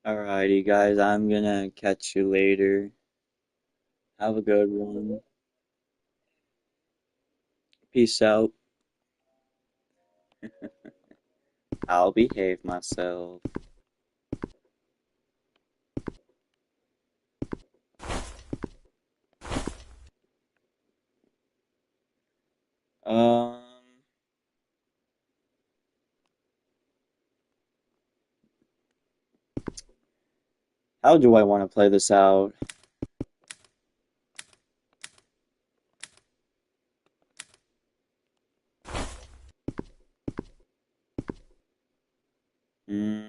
Alrighty, guys, I'm gonna catch you later. Have a good one. Peace out. I'll behave myself. Um, how do I want to play this out? Hmm.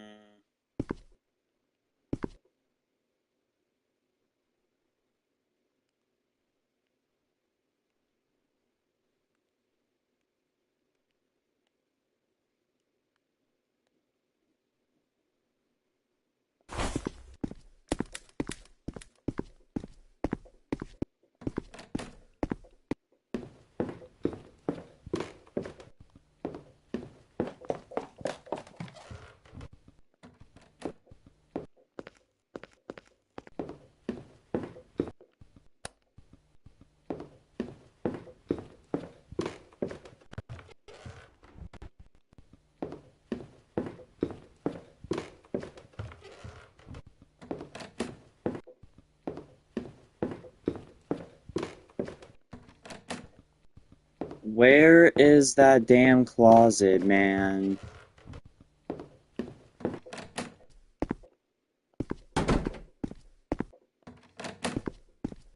Where is that damn closet, man?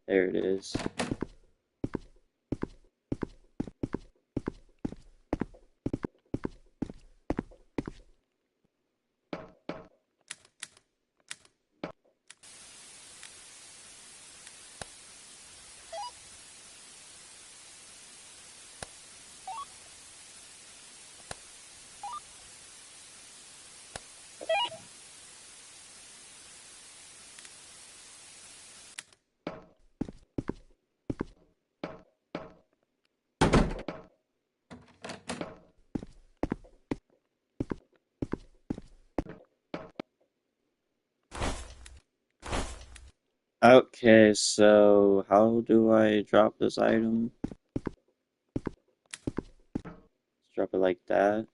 There it is. Okay, so how do I drop this item? Let's drop it like that.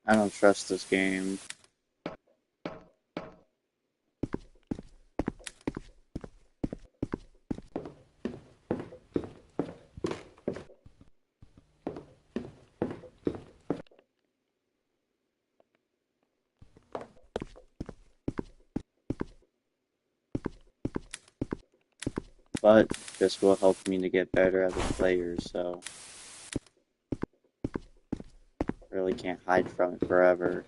I don't trust this game. But this will help me to get better as a player, so really can't hide from it forever.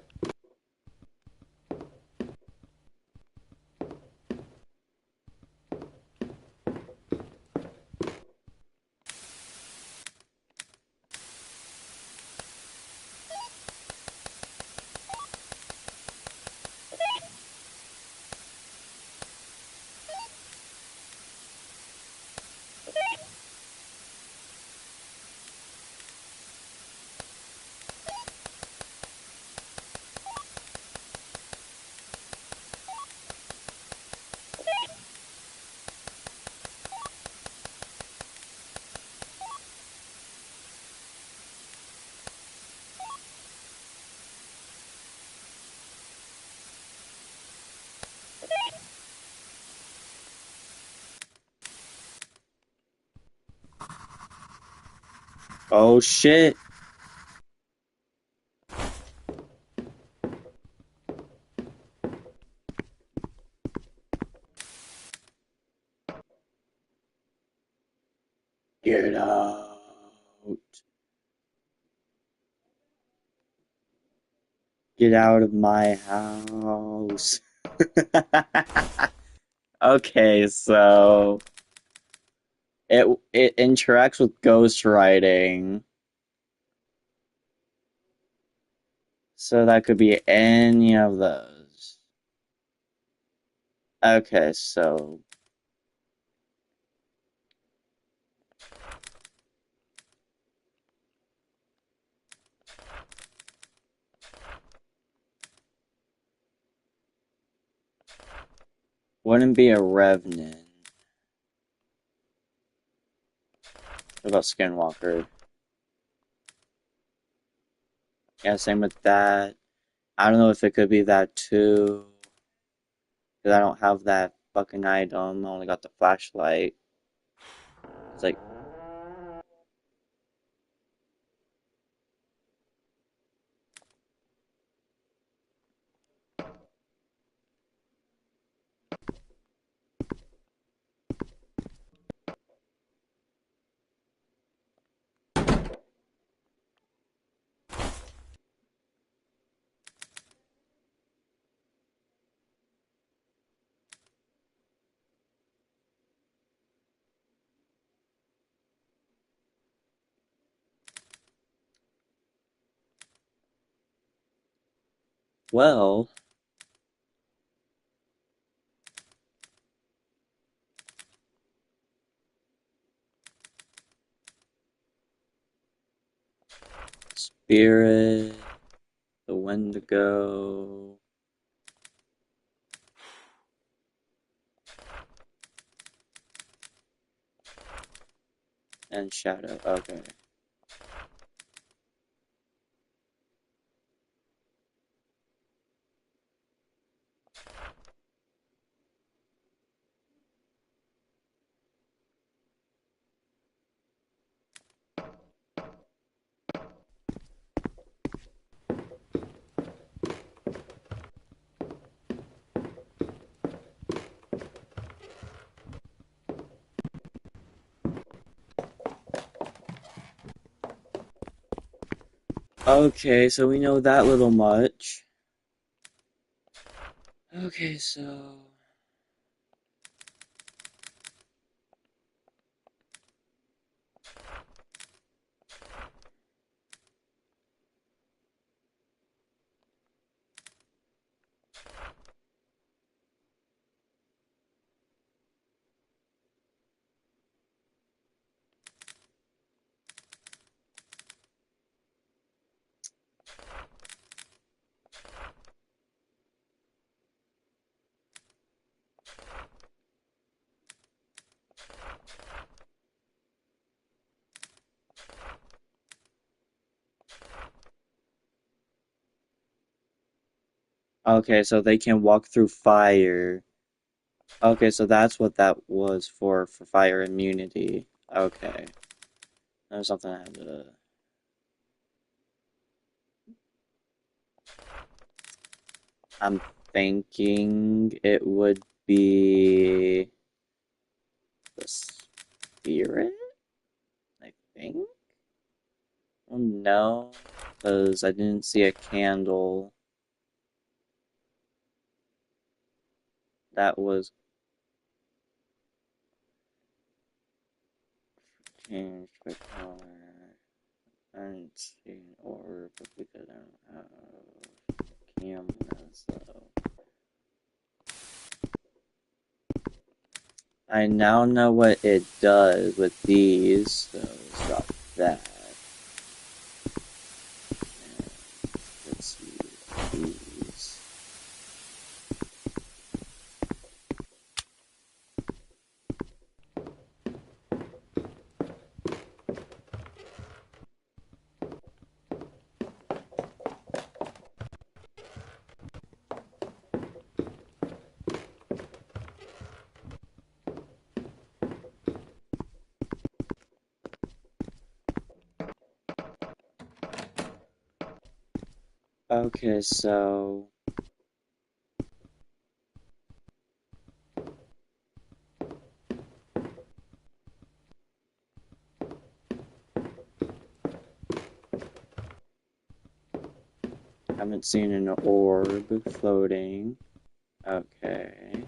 Oh shit. Get out. Get out of my house. Okay, so it interacts with ghostwriting. So that could be any of those. Okay, so wouldn't be a revenant. What about Skinwalker? Yeah, same with that. I don't know if it could be that too, because I don't have that fucking item. I only got the flashlight. It's like, well, Spirit, the Wendigo, and Shadow. Okay. Okay, so we know that little much. Okay, so okay, so they can walk through fire. Okay, so that's what that was for fire immunity. Okay. That was something I had to. I'm thinking it would be the spirit, I think. Oh no, because I didn't see a candle. That was changed by color. I didn't see an orb because I don't have cameras, so. I now know what it does with these, so stop that. And let's see these. Okay, so haven't seen an orb floating. Okay.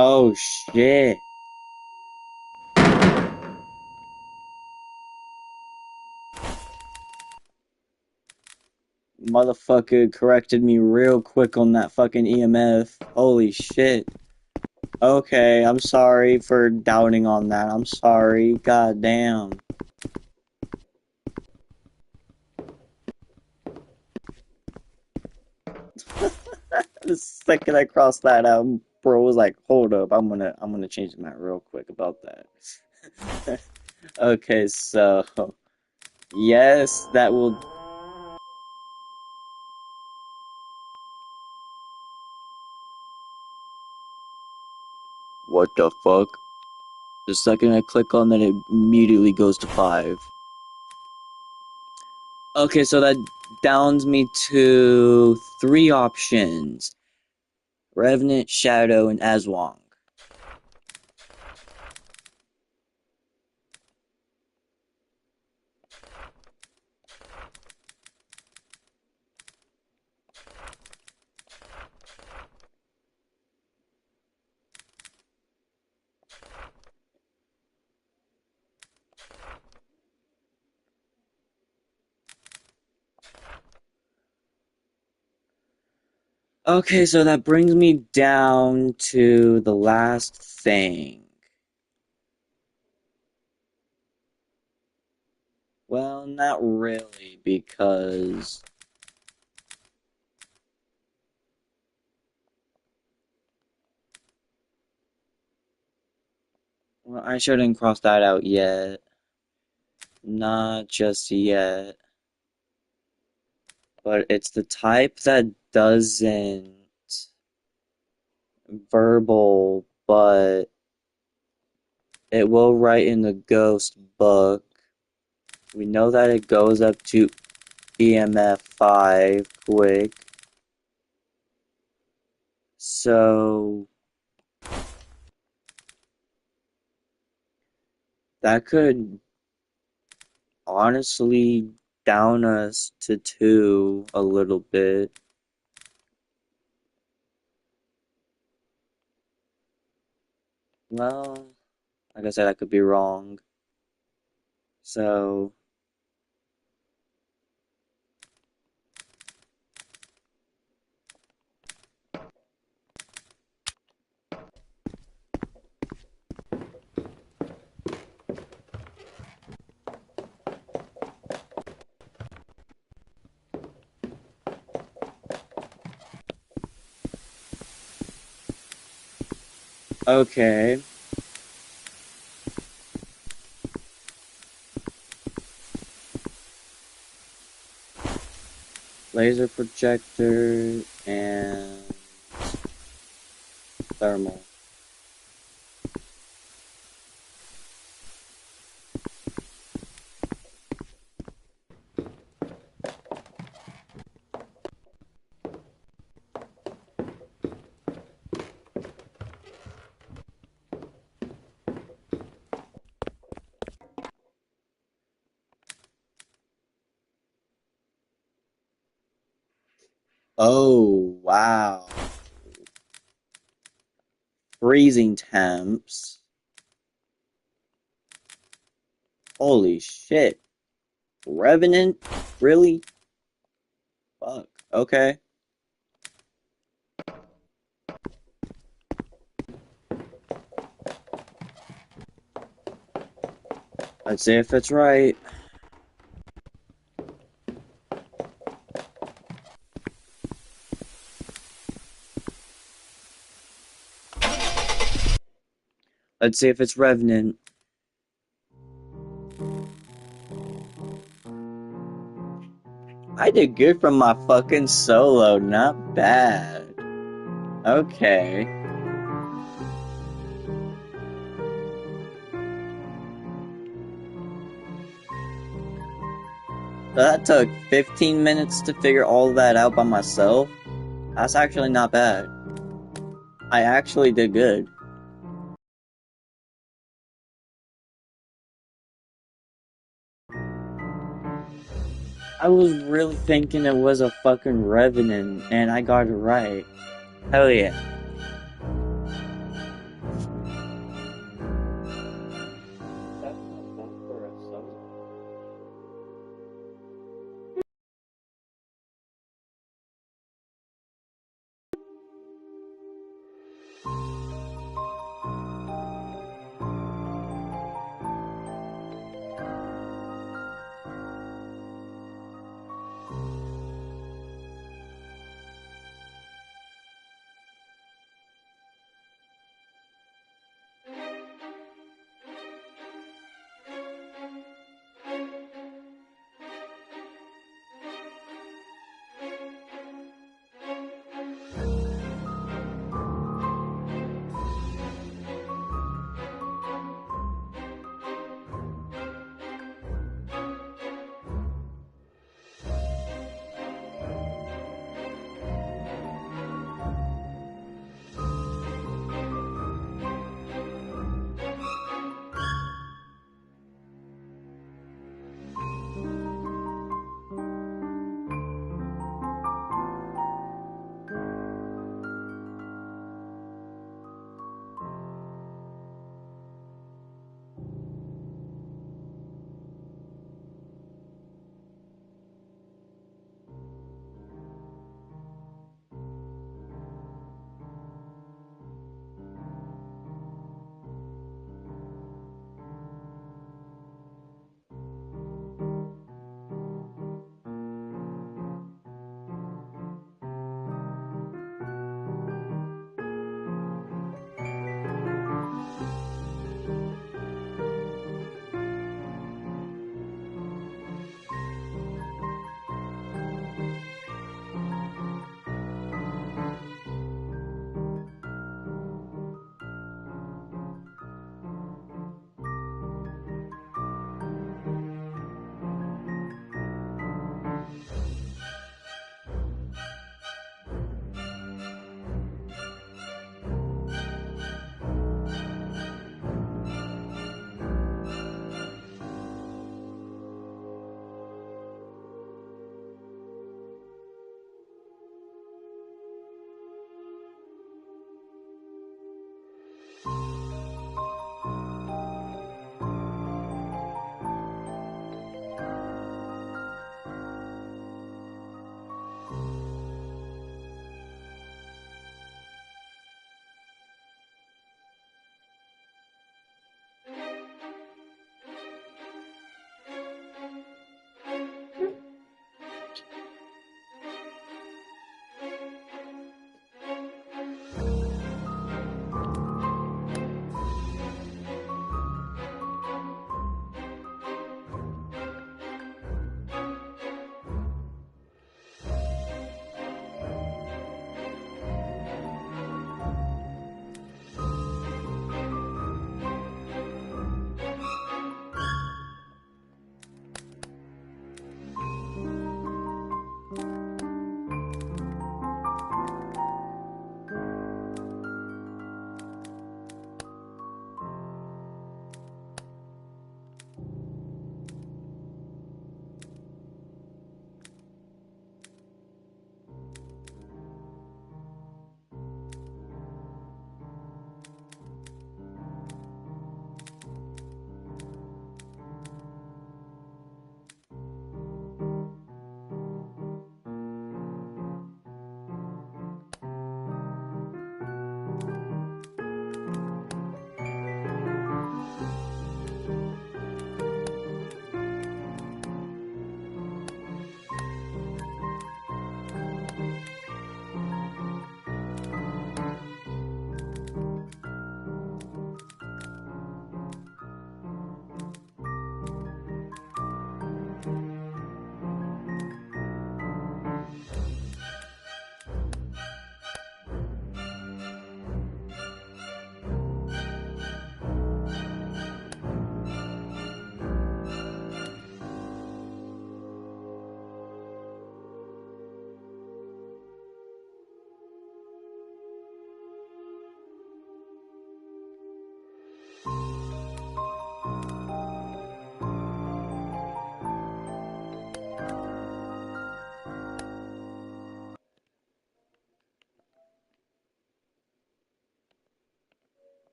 Oh shit. Motherfucker corrected me real quick on that fucking EMF. Holy shit. Okay, I'm sorry for doubting on that. I'm sorry. God damn. The second I crossed that out, bro was like, "Hold up, I'm gonna change the map real quick about that." Okay, so yes, that will. What the fuck? The second I click on that, it immediately goes to 5. Okay, so that downs me to 3 options: Revenant, Shadow, and Aswang. Okay, so that brings me down to the last thing. Well, not really, because well, I shouldn't cross that out yet. Not just yet. But it's the type that doesn't verbal, but it will write in the ghost book. We know that it goes up to EMF 5 quick. So that could honestly down us to 2 a little bit. Well, like I said, I could be wrong. So, okay. Laser projector and thermal. Oh, wow. Freezing temps. Holy shit. Revenant? Really? Fuck. Okay. Let's see if it's right. Let's see if it's Revenant. I did good from my fucking solo. Not bad. Okay. So that took 15 minutes to figure all that out by myself. That's actually not bad. I actually did good. I was really thinking it was a fucking Revenant, and I got it right. Hell yeah. That's not bad for a solo.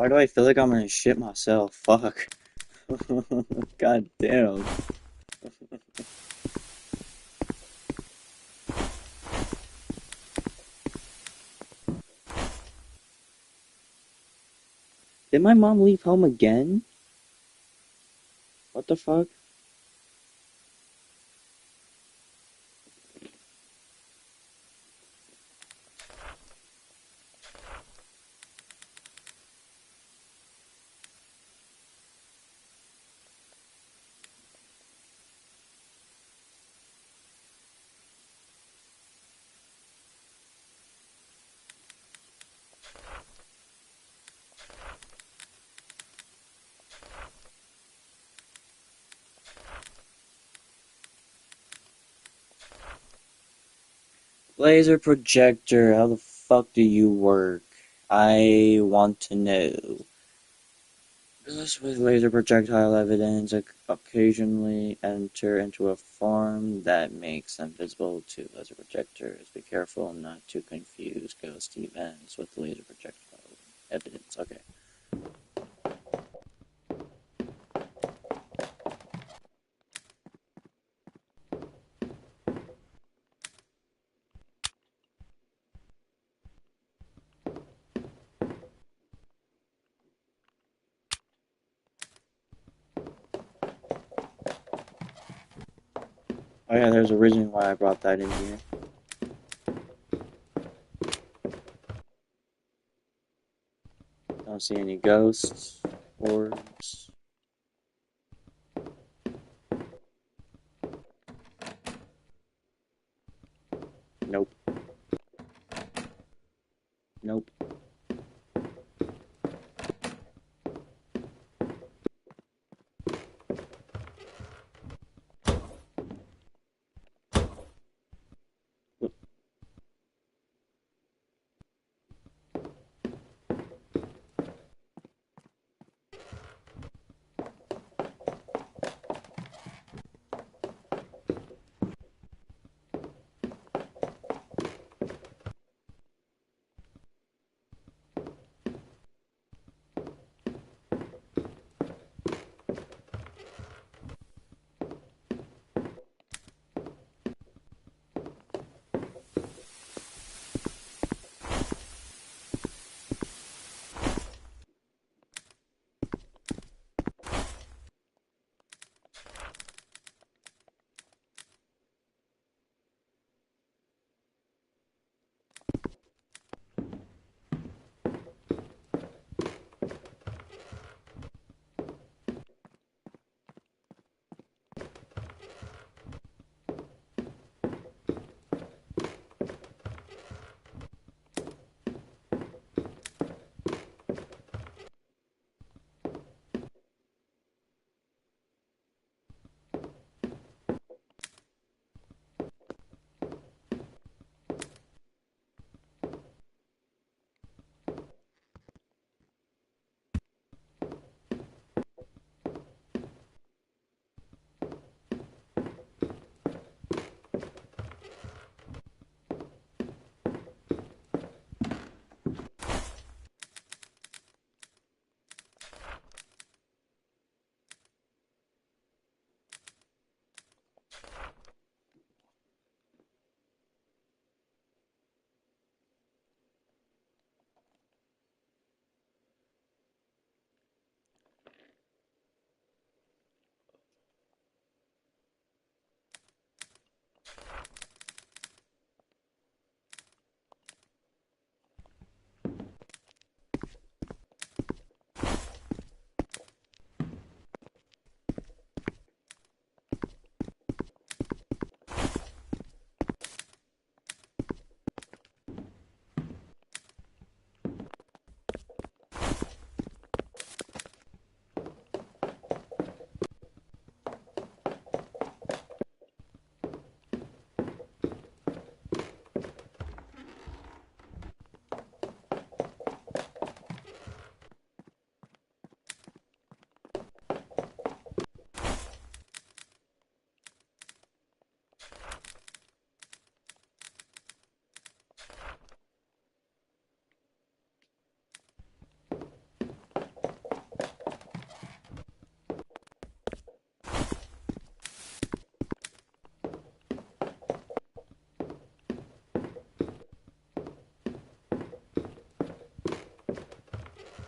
Why do I feel like I'm gonna shit myself? Fuck. God damn. Did my mom leave home again? What the fuck? Laser projector, how the fuck do you work? I want to know. This with laser projectile evidence occasionally enter into a form that makes them visible to laser projectors. Be careful not to confuse ghost events with laser projectile evidence. Okay. Oh yeah, there's a reason why I brought that in here. Don't see any ghosts, orbs. Nope. Nope.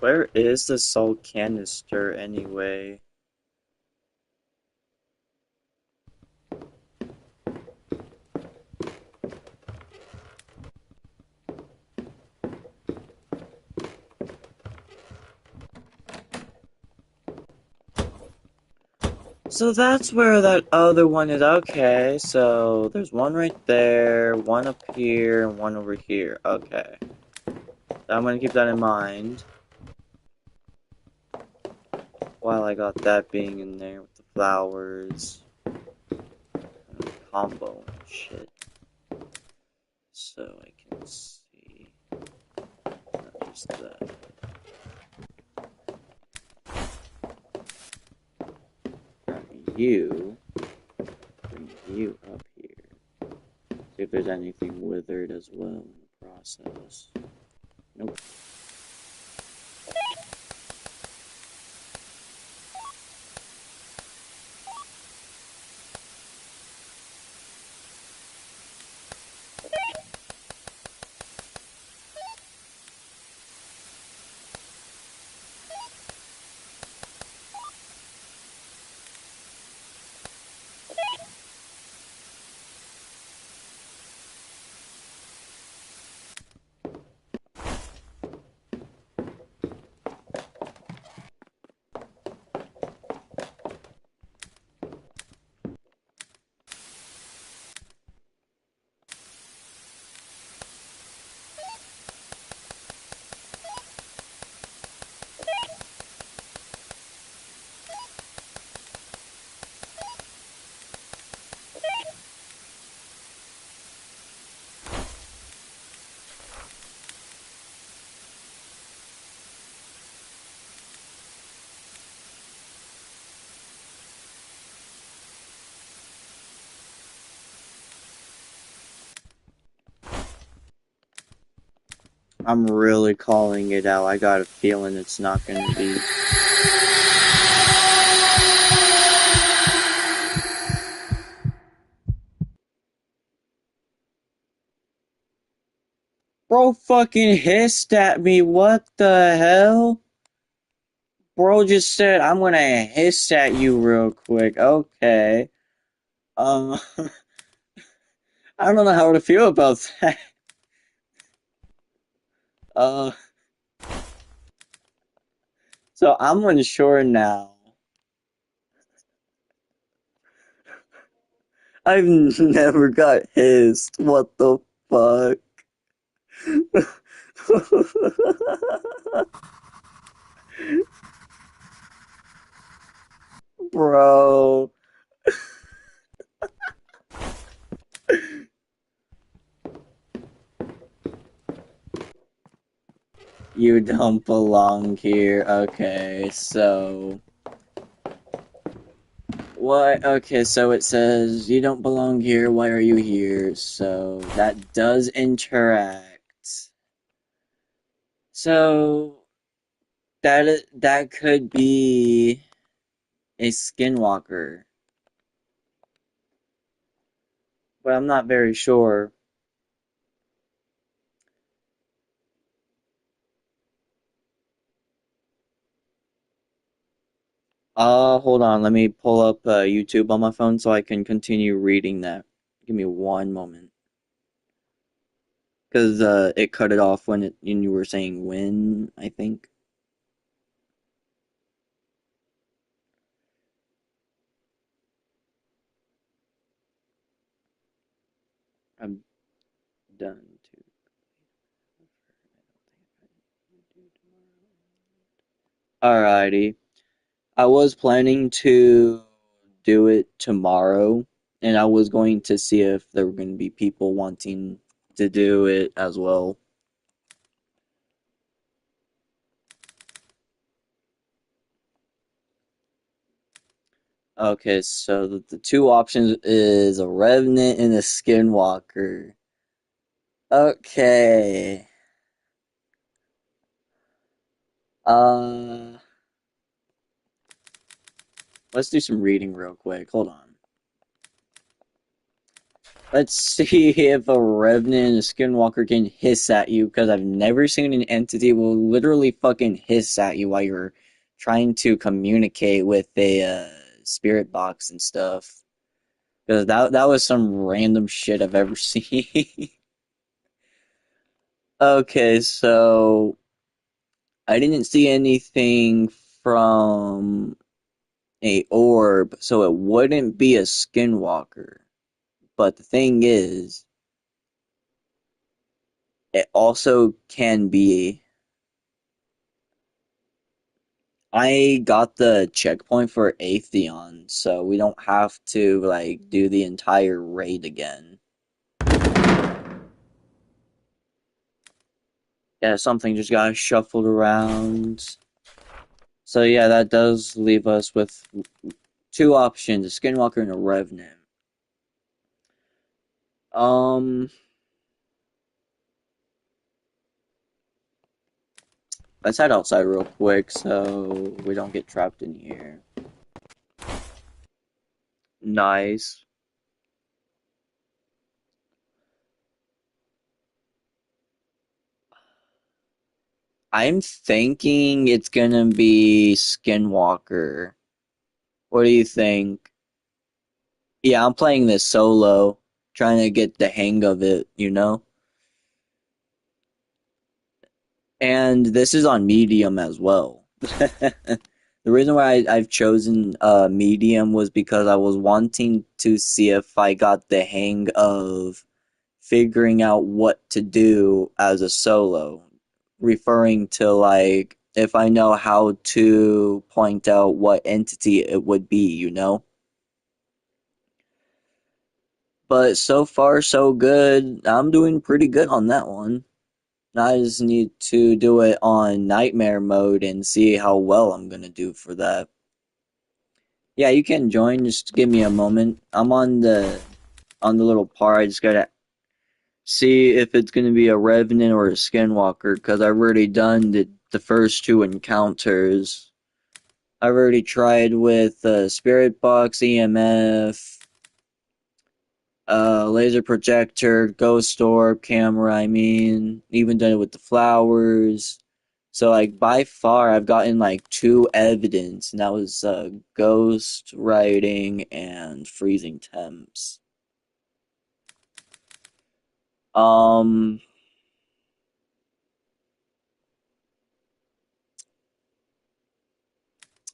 Where is the salt canister anyway? So that's where that other one is. Okay, so there's one right there, one up here, and one over here. Okay. I'm gonna keep that in mind while I got that being in there with the flowers and the combo and shit. So I can see. Not just that. Grab you. Bring you up here. See if there's anything withered as well in the process. Nope. I'm really calling it out. I got a feeling it's not gonna be. Bro fucking hissed at me. What the hell? Bro just said, I'm gonna hiss at you real quick. Okay. Um, I don't know how to feel about that. Uh, so I'm unsure now. I've never got hissed. What the fuck? Bro. You don't belong here. Okay, so. What? Okay, so it says, you don't belong here. Why are you here? So that does interact. So that could be a skinwalker, but I'm not very sure. Hold on. Let me pull up YouTube on my phone so I can continue reading that. Give me one moment. Because it cut it off when you were saying when, I think. I'm done too. Alrighty. I was planning to do it tomorrow, and I was going to see if there were going to be people wanting to do it as well. Okay, so the two options is a revenant and a skinwalker. Okay. Uh, let's do some reading real quick. Hold on. Let's see if a revenant and a skinwalker can hiss at you, because I've never seen an entity will literally fucking hiss at you while you're trying to communicate with a spirit box and stuff. Because that was some random shit I've ever seen. Okay, so I didn't see anything from a orb, so it wouldn't be a skinwalker. But the thing is, it also can be. I got the checkpoint for Atheon, so we don't have to like do the entire raid again. Yeah, something just got shuffled around. So yeah, that does leave us with two options: a Skinwalker and a Revenant. Um, let's head outside real quick so we don't get trapped in here. Nice. I'm thinking it's gonna be Skinwalker. What do you think? Yeah, I'm playing this solo, trying to get the hang of it, you know? And this is on medium as well. The reason why I've chosen medium was because I was wanting to see if I got the hang of figuring out what to do as a solo, referring to like if I know how to point out what entity it would be, you know? But so far, so good. I'm doing pretty good on that one. I just need to do it on nightmare mode and see how well I'm gonna do for that. Yeah, you can join. Just give me a moment. I'm on the little part. I just gotta see if it's gonna be a revenant or a skinwalker because I've already done the first two encounters. I've already tried with spirit box, EMF, laser projector, ghost orb, camera. I mean, even done it with the flowers. So like by far, I've gotten like two evidence, and that was ghost writing and freezing temps. Um,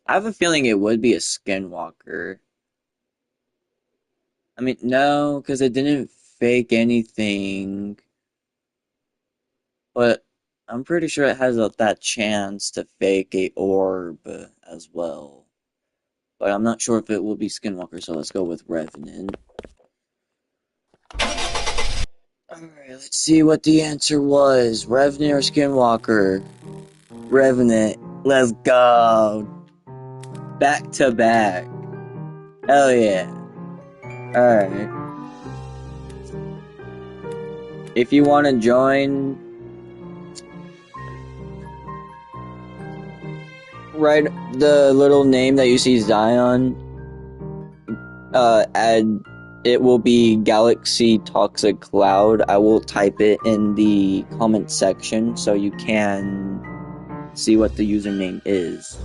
I have a feeling it would be a skinwalker. I mean, no, because it didn't fake anything, but I'm pretty sure it has that chance to fake a orb as well. But I'm not sure if it will be skinwalker, so let's go with revenant. Alright, let's see what the answer was. Revenant or Skinwalker? Revenant. Let's go. Back to back. Hell yeah. Alright. If you want to join, write the little name that you see Zion. Add it will be Galaxy Toxic Cloud. I will type it in the comment section so you can see what the username is.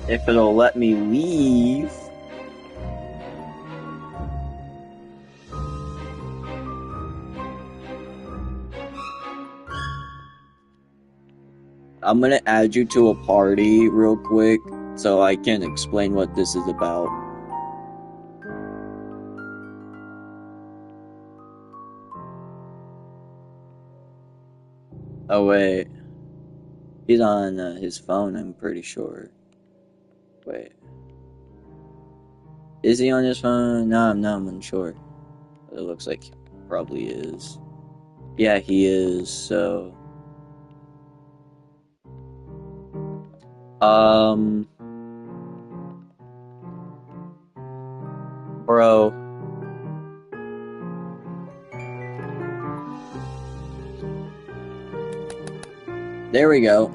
If it'll let me leave. I'm gonna add you to a party real quick so I can explain what this is about. Oh wait, he's on his phone, I'm pretty sure. Wait, is he on his phone? No, I'm unsure. It looks like he probably is. Yeah, he is, so... Um... Bro. There we go.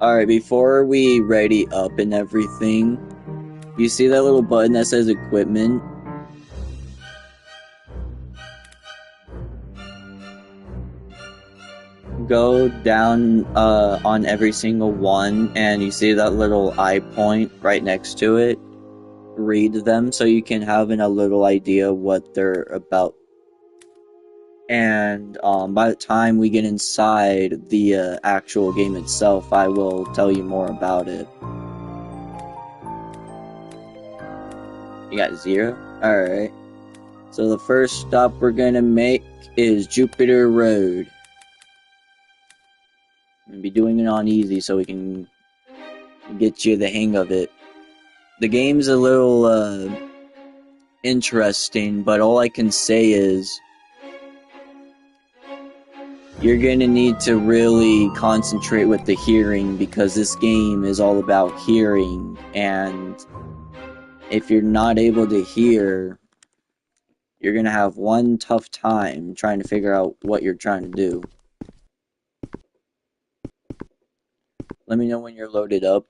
Alright, before we ready up and everything, you see that little button that says equipment? Go down on every single one and you see that little eye point right next to it. Read them so you can have a little idea what they're about. And by the time we get inside the actual game itself, I will tell you more about it. You got 0? Alright. So the first stop we're gonna make is Jupiter Road. I'm gonna be doing it on easy so we can get you the hang of it. The game's a little interesting, but all I can say is you're gonna need to really concentrate with the hearing because this game is all about hearing, and if you're not able to hear, you're gonna have one tough time trying to figure out what you're trying to do. Let me know when you're loaded up.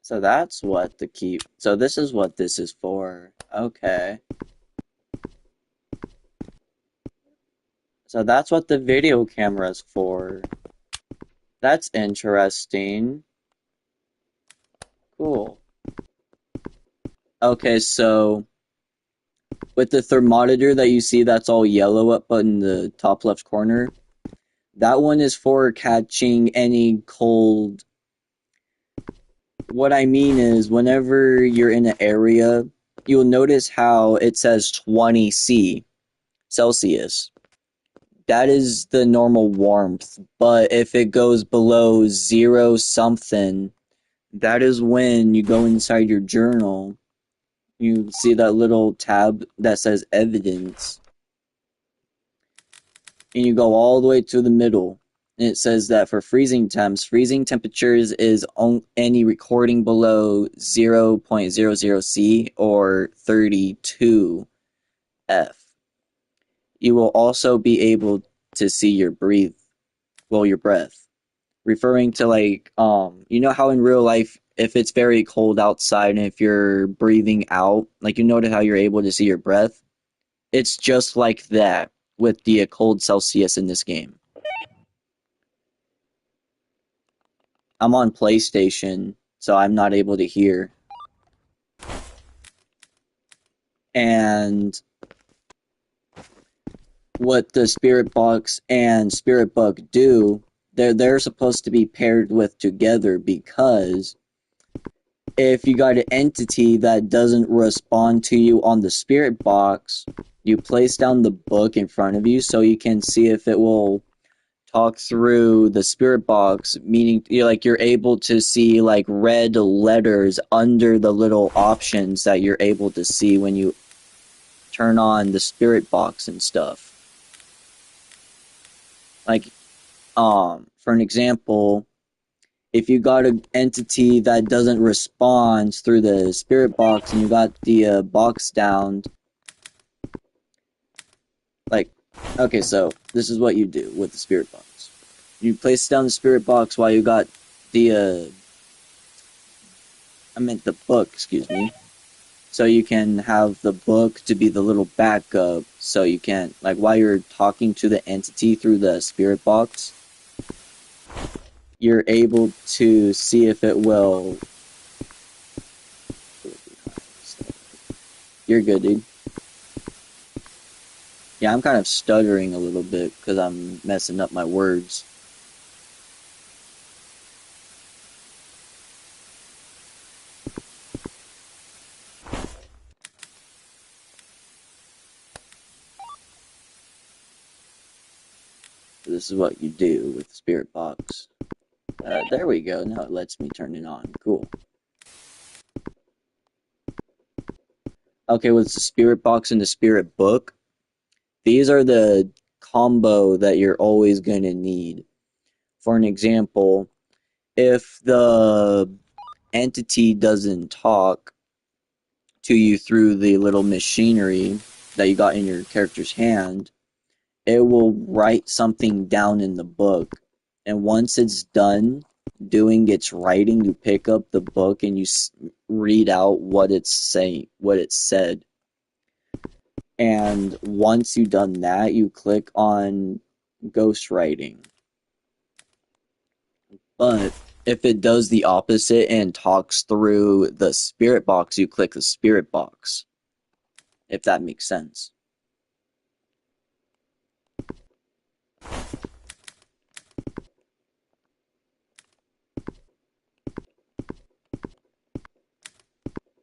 So that's what the key... So this is what this is for. Okay. So that's what the video camera's for. That's interesting. Cool. Okay, so with the thermometer that you see that's all yellow up in the top left corner, that one is for catching any cold. What I mean is, whenever you're in an area, you'll notice how it says 20 Celsius. That is the normal warmth, but if it goes below 0 something, that is when you go inside your journal. You see that little tab that says evidence, and you go all the way to the middle. And it says that for freezing temperatures is any recording below 0.00 C or 32 F. You will also be able to see your your breath. Referring to you know how in real life, if it's very cold outside and if you're breathing out, like you notice how you're able to see your breath? It's just like that with the cold Celsius in this game. I'm on PlayStation, so I'm not able to hear. And what the Spirit Box and Spirit Bug do, they're supposed to be paired with together, because if you got an entity that doesn't respond to you on the Spirit Box, you place down the book in front of you so you can see if it will talk through the Spirit Box, meaning you're able to see like red letters under the little options that you're able to see when you turn on the Spirit Box and stuff. Like, for an example, if you got an entity that doesn't respond through the spirit box and you got the box down, like, okay, so this is what you do with the spirit box. You place down the spirit box while you got the, I meant the book, excuse me. So you can have the book to be the little backup, so you can, like, while you're talking to the entity through the spirit box, you're able to see if it will. You're good, dude. Yeah, I'm kind of stuttering a little bit because I'm messing up my words. This is what you do with the spirit box. There we go. Now it lets me turn it on. Cool. Okay, with the spirit box and the spirit book, these are the combo that you're always going to need. For an example, if the entity doesn't talk to you through the little machinery that you got in your character's hand, it will write something down in the book. And once it's done doing its writing, you pick up the book and you read out what it's saying, what it said. And once you've done that, you click on ghostwriting. But if it does the opposite and talks through the spirit box, you click the spirit box. If that makes sense.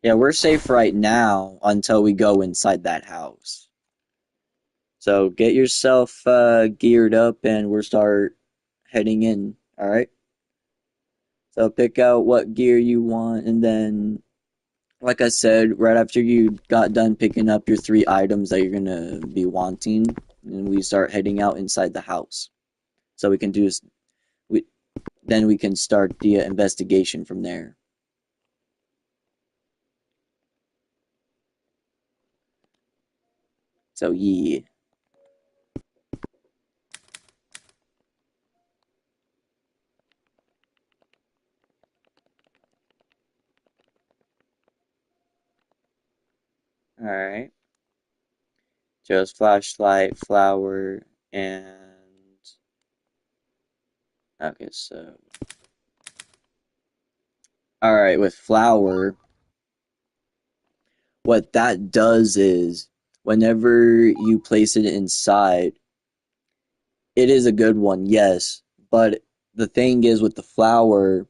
Yeah, we're safe right now until we go inside that house. So get yourself geared up and we'll start heading in, alright? So pick out what gear you want and then, like I said, right after you got done picking up your 3 items that you're gonna be wanting, and we start heading out inside the house. So we can do this, then we can start the investigation from there. So yeah. Alright. Just flashlight, flower, and okay, so alright, with flower, what that does is whenever you place it inside, it is a good one, yes, but the thing is with the flower,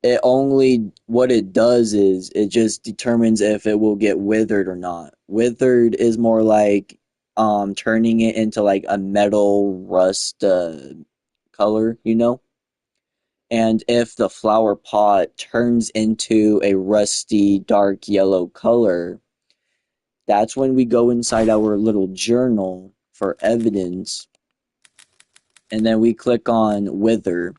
it only what it does is it just determines if it will get withered or not. Withered is more like turning it into like a metal rust color, you know? And if the flower pot turns into a rusty dark yellow color, that's when we go inside our little journal for evidence and then we click on wither.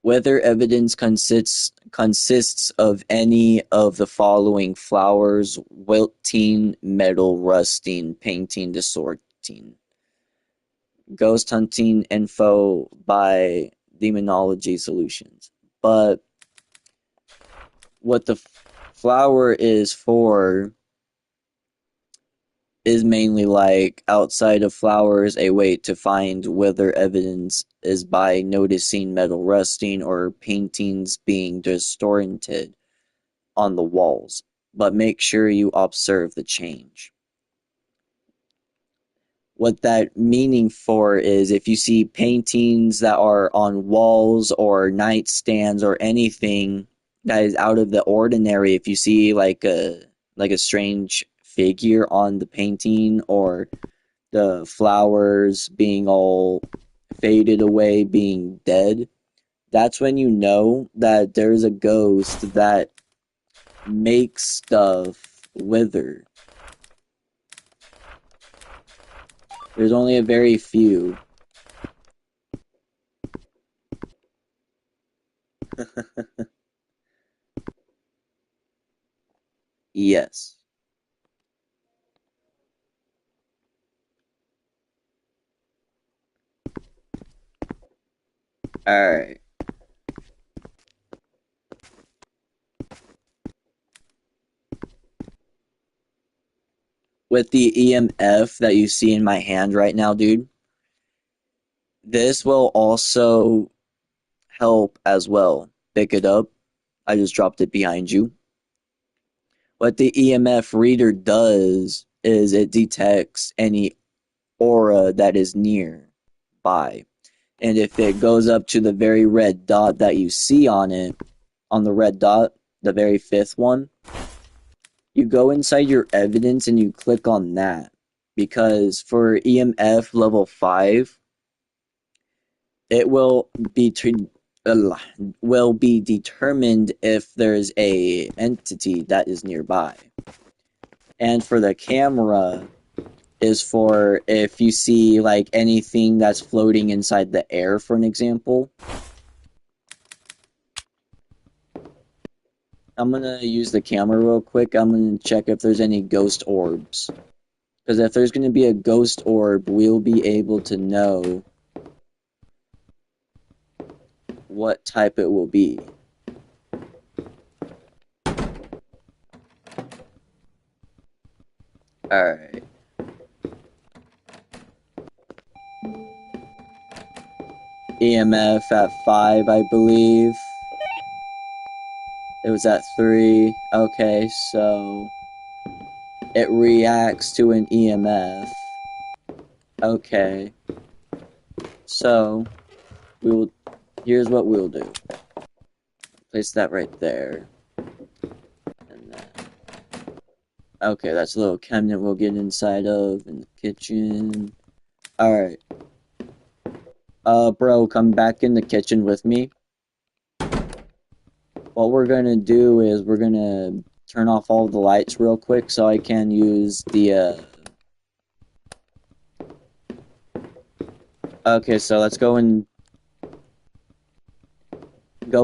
Whether evidence consists of any of the following: flowers, wilting, metal rusting, painting distorting. Ghost hunting info by Demonology Solutions. But what the flower is for is mainly like outside of flowers, a way to find whether evidence is by noticing metal rusting or paintings being distorted on the walls, but make sure you observe the change. What that meaning for is if you see paintings that are on walls or nightstands or anything that is out of the ordinary, if you see like a strange figure on the painting or the flowers being all faded away, being dead, that's when you know that there's a ghost that makes stuff wither. There's only a very few. Yes. Alright. With the EMF that you see in my hand right now, dude, this will also help as well. Pick it up. I just dropped it behind you. What the EMF reader does is it detects any aura that is nearby. And if it goes up to the very red dot that you see on it, on the red dot, the very fifth one, you go inside your evidence and you click on that. Because for EMF level 5, it uh, will be determined if there's a entity that is nearby. And for the camera is for if you see like anything that's floating inside the air, for an example. I'm gonna use the camera real quick. I'm gonna check if there's any ghost orbs. Because if there's gonna be a ghost orb, we'll be able to know what type it will be. Alright. EMF at 5, I believe. It was at 3. Okay, so it reacts to an EMF. Okay. So here's what we'll do. Place that right there. And then, okay, that's a little cabinet we'll get inside of in the kitchen. Alright. Bro, come back in the kitchen with me. What we're gonna do is we're gonna turn off all the lights real quick so I can use the, Okay, so let's go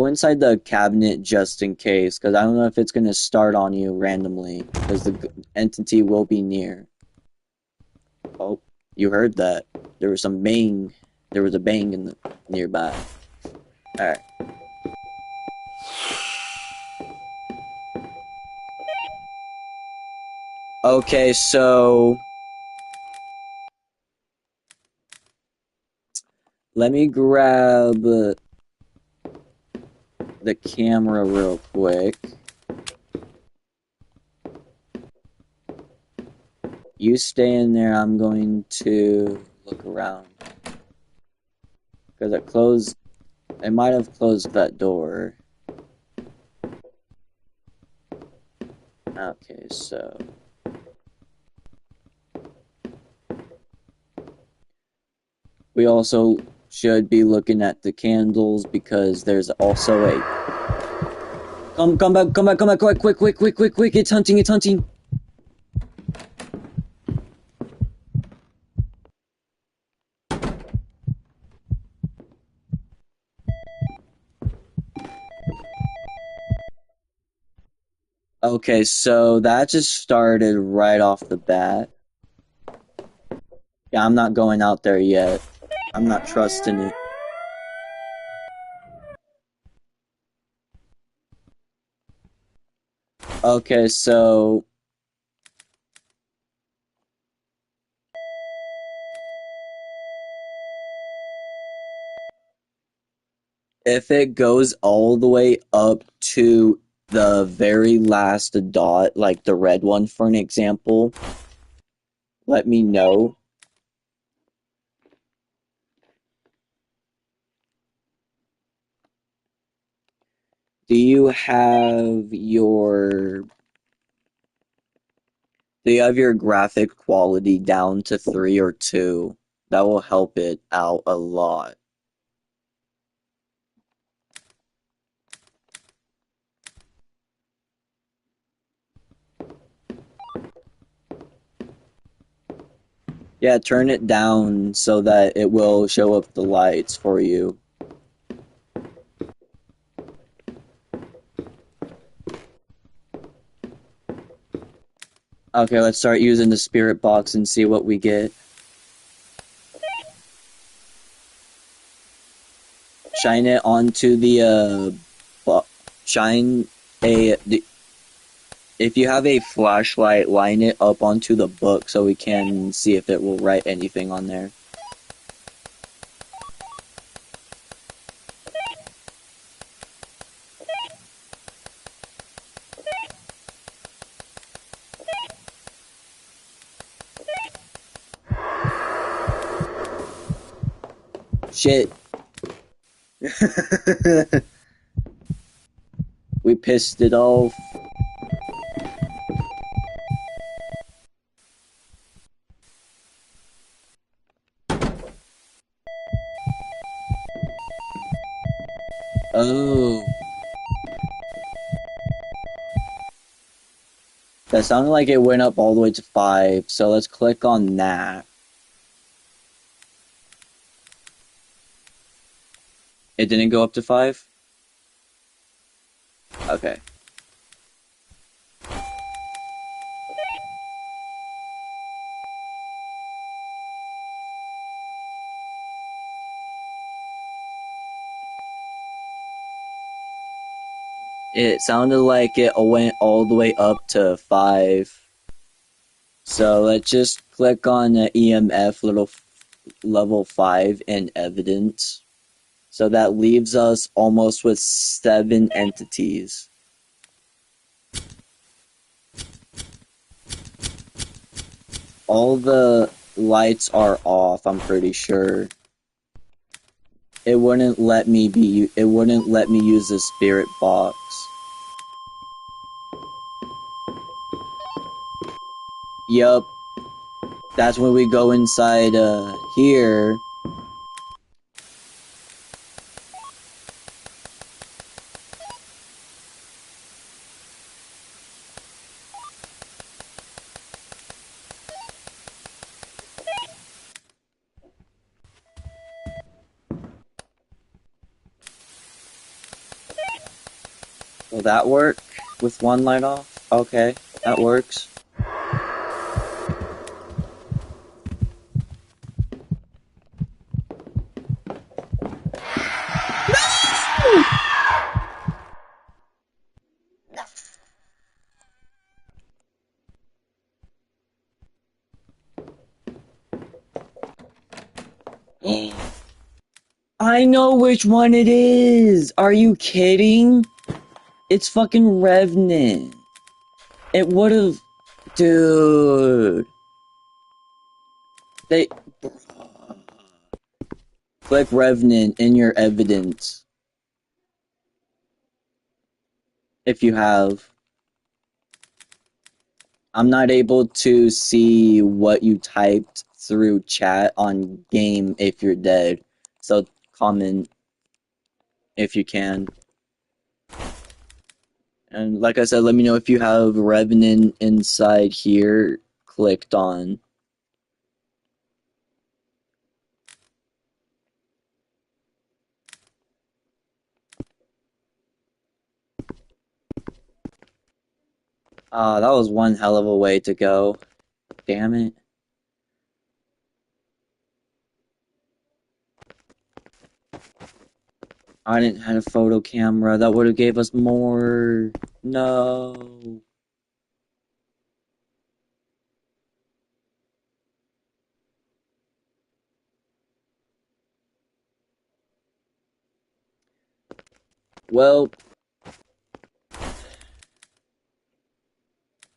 inside the cabinet just in case, because I don't know if it's gonna start on you randomly, because the entity will be near. Oh, you heard that. There was some bang. There was a bang in the nearby. Alright. Okay, so let me grab the camera real quick. You stay in there, I'm going to look around. Because it might have closed that door. Okay, so we also should be looking at the candles because there's also a come back, quick, it's hunting. Okay, so that just started right off the bat. Yeah, I'm not going out there yet. I'm not trusting it. Okay, so if it goes all the way up to the very last dot, like the red one for an example, let me know. Do you have your graphic quality down to 3 or 2? That will help it out a lot. Yeah, turn it down so that it will show up the lights for you. Okay, let's start using the spirit box and see what we get. Shine it onto the shine the if you have a flashlight, line it up onto the book so we can see if it will write anything on there. Shit. We pissed it off. Oh. That sounded like it went up all the way to 5, so let's click on that. It didn't go up to 5? Okay. It sounded like it went all the way up to 5. So let's just click on the EMF level 5 in evidence. So that leaves us almost with 7 entities. All the lights are off, I'm pretty sure. It wouldn't let me use the spirit box. Yup. That's when we go inside here. Will that work? With one light off? Okay, that works. I know which one it is! Are you kidding? It's fucking Revenant. It would've... Dude. They... Click Revenant in your evidence. If you have. I'm not able to see what you typed through chat on game if you're dead. So comment if you can. And like I said, let me know if you have Revenant inside here clicked on. Ah, that was one hell of a way to go. Damn it. I didn't have a photo camera. That would have gave us more. No. Well,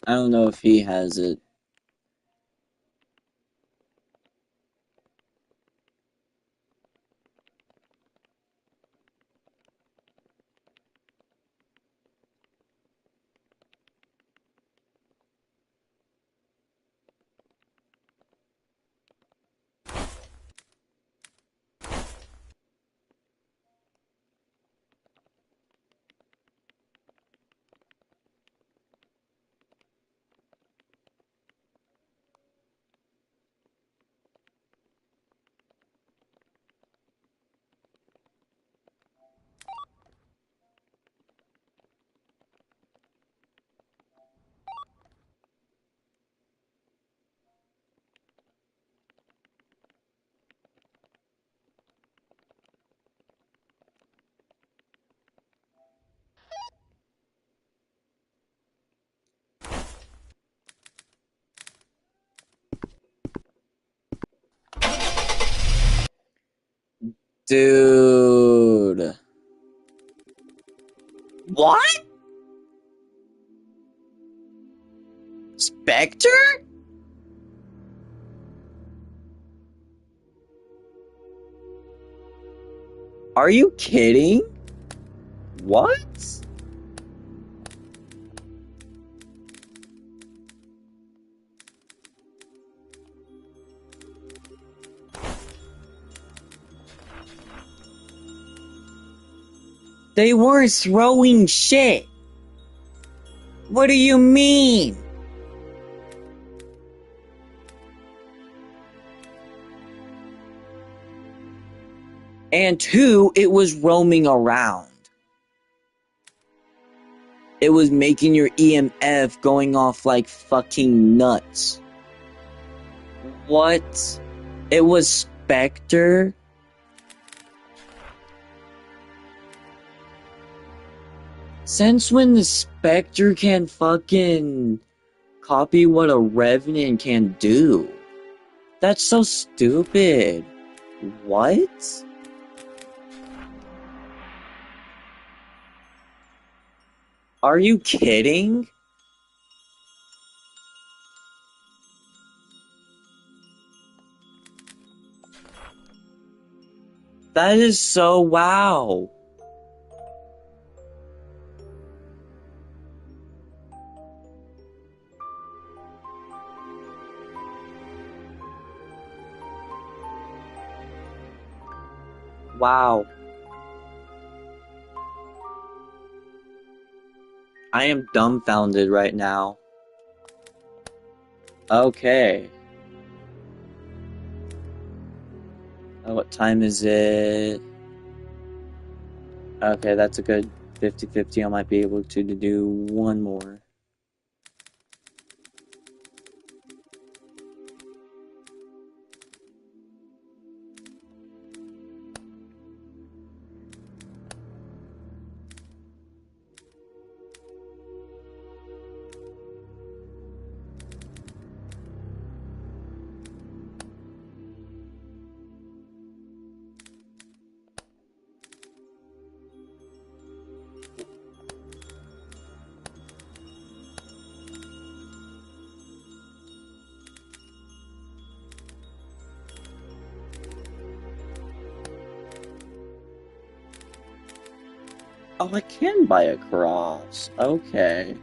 I don't know if he has it. Dude. What? Spectre? Are you kidding? What? They weren't throwing shit. What do you mean? And two, it was roaming around. It was making your EMF going off like fucking nuts. What? It was Spectre? Since when the Spectre can fucking copy what a Revenant can do? That's so stupid. What? Are you kidding? That is so wow. Wow. I am dumbfounded right now. Okay. What time is it? Okay, that's a good 50-50. I might be able to do one more. Oh, I can buy a cross. Okay.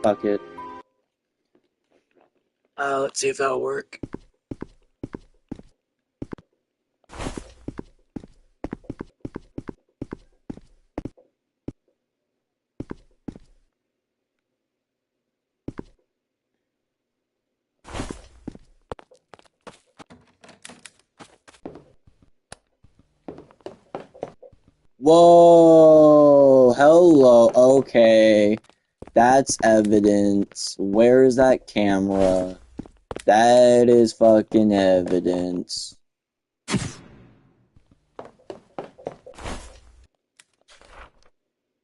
Fuck it. Let's see if that'll work. Whoa! Hello. Okay. That's evidence. Where is that camera? That is fucking evidence.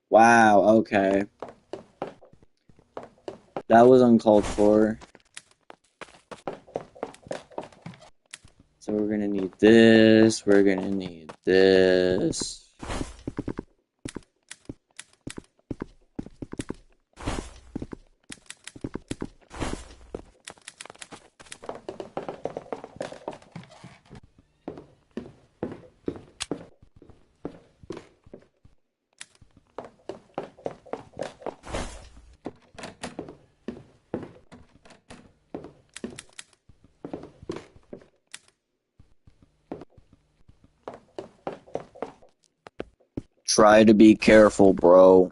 Wow, okay. That was uncalled for. So we're gonna need this, we're gonna need this. Try to be careful, bro.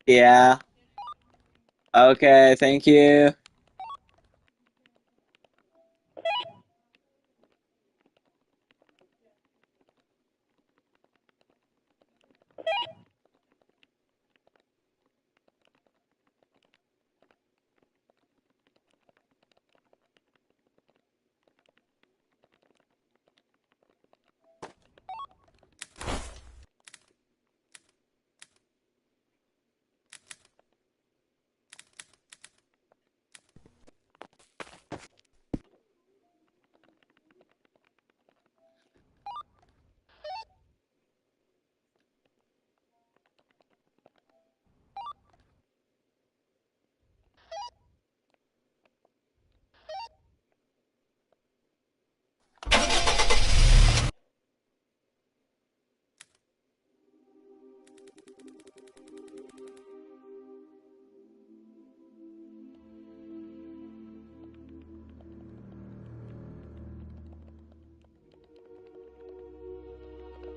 Yeah. Okay, thank you.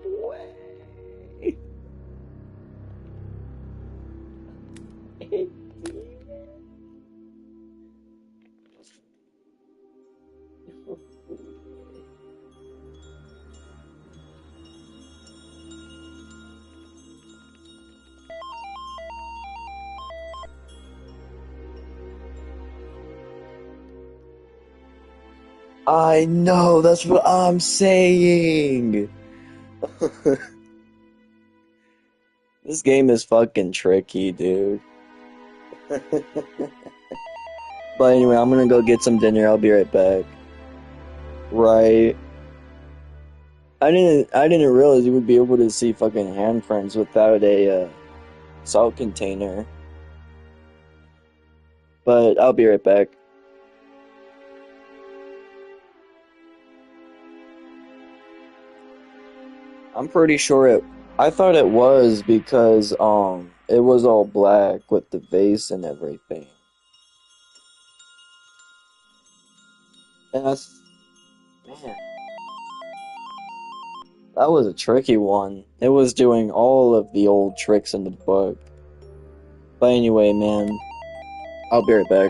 Way. I know, that's what I'm saying. This game is fucking tricky, dude. But anyway, I'm gonna go get some dinner. I'll be right back. Right. I didn't realize you would be able to see fucking handprints without a salt container. But I'll be right back. I'm pretty sure I thought it was because it was all black with the vase and everything. And man, that was a tricky one. It was doing all of the old tricks in the book. But anyway, man, I'll be right back.